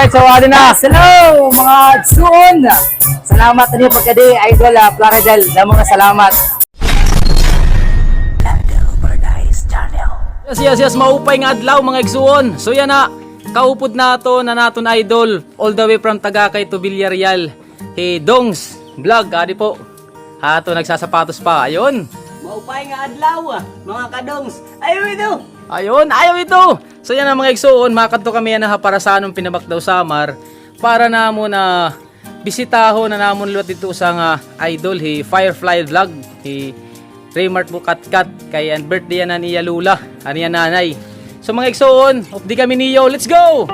Alright, so ano na? Hello mga suon. Salamat ninyo pagkadi idol Plaridel. Damo nga salamat. Yes, maupay nga adlaw mga igsuon. So yan na, kaupod na to na naton idol all the way from Tagakay to Villarreal. Hey, Dongs Vlog, adi po. Ato nagsasapatos pa. Ayun. Maupay nga adlaw mga kadongs. Ayaw ito. So yan ang mga igsuon, makadto kami yan na para sa anong pinabakdaw Samar para namo na bisitaho na namon luwat dito sa nga idol hi Firefly Vlog hi Raymart Bukatkat kay ang birthday yan niya Lula, ani yan nanay. So mga igsuon, di kami niyo, let's go!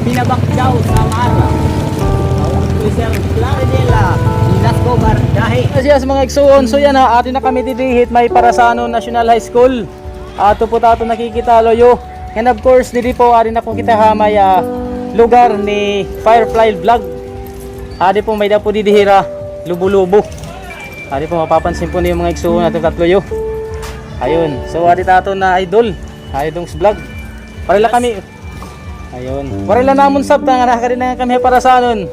Pinabakdaw sa Mara. Sir Plaridel Lascobar dahi. Yes, mga igsuon, so yan ha, atin na kami didihit may Parasano National High School. Ato po tato nakikita loyo. And of course, dili po atin na kung kita hamay lugar ni Firefly Vlog. Adi po may dapo didihira lubo-lubo. Adi po mapapansin po niyo mga igsuon nato tatlo yo. Ayun, so adi tato na idol, Idongs Vlog. Parila kami. Ayun. Parila namon sabta nga nakakarin na kami para sa anon.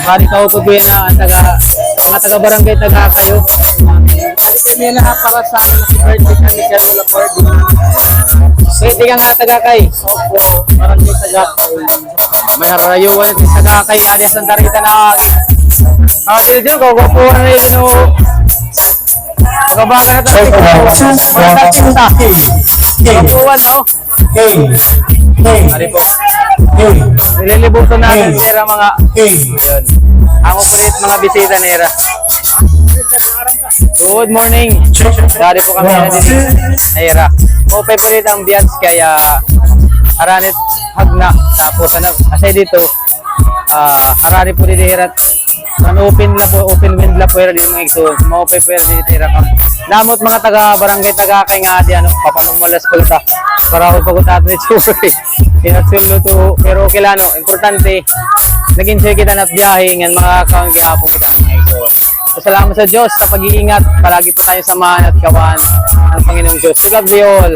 Bali ka po kuya na mga taga barangay Tagakayo. Ali kami na para sa birthday kami sa Lola Party. Pwede ka nga Tagakay. Opo, barangay Tagakay. May harayuan natin Tagakay nga di Santa Rita na dito ko po na rin no. Magabaga na tayo. Mga tatinta. Kapuan no. Ari po. Nililibuto natin nera mga ayun. Ang operate mga bisita nera. Good morning. Dari po kami na din. Nera. Open po dito ang biyads kaya aranit hagna tapos ano kasi dito arani po dito nera. An open wind la po era dito mga igsoon. Ma-open po era dito nera. Namot mga taga barangay Tagakay nga di ano papanumalas ko ta. Para ko pagod ato ni Churi. Inatsulo to pero kilano importante nag-enjoy kita na biyahe ng mga kaon gihapon kita mga igsoon. So, salamat sa Diyos sa pag-iingat. Palagi po tayo samahan at kawan ng Panginoong Diyos. To God be all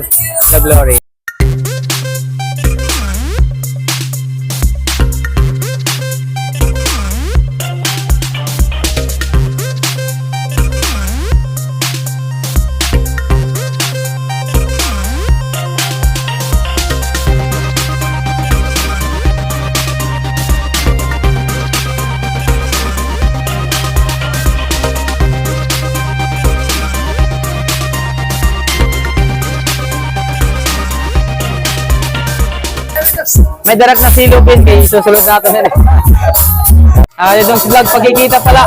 the glory. May darak na silupin kay susulod natin yan eh. Yung vlog pagkikita pala.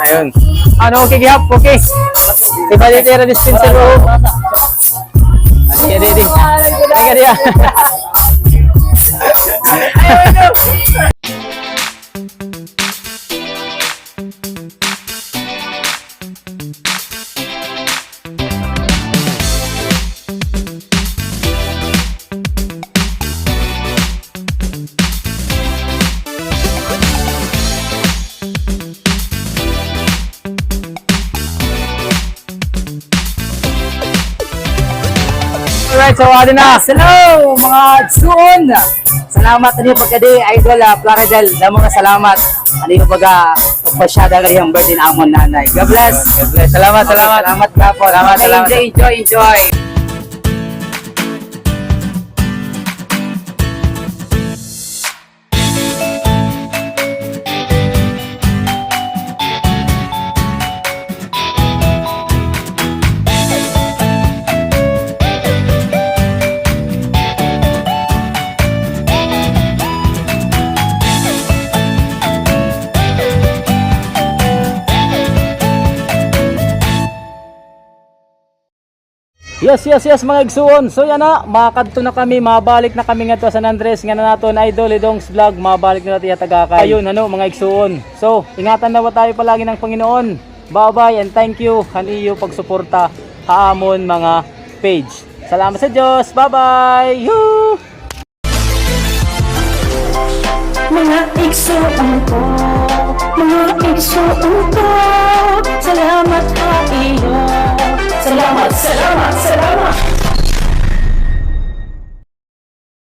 Ayun. Ano okay gihap? Okay. Iba dito yung dispenser ko. Adi. Teka diya. Alright, so ano na? Hello mga suon. Salamat ninyo pagkadi idol Plaridel. Damo nga salamat. Ano yung pagpasyada kayo ang birthday na amon nanay. God bless. God bless. Salamat. Salamat ka po. Salamat. Enjoy. Yes mga igsuon. So yan na, makadto na kami, mabalik na kami nga to sa San Andres nga na nato na Idol Idong's vlog, mabalik na natin tagakay. Ayun ano mga igsuon. So ingatan na tayo palagi ng Panginoon. Bye bye and thank you kaniyo pagsuporta haamon mga page. Salamat sa Diyos. Bye bye. Yoo! Mga igsuon ko, mga igsuon ko, salamat sa iyo. Salamat, salamat, salamat.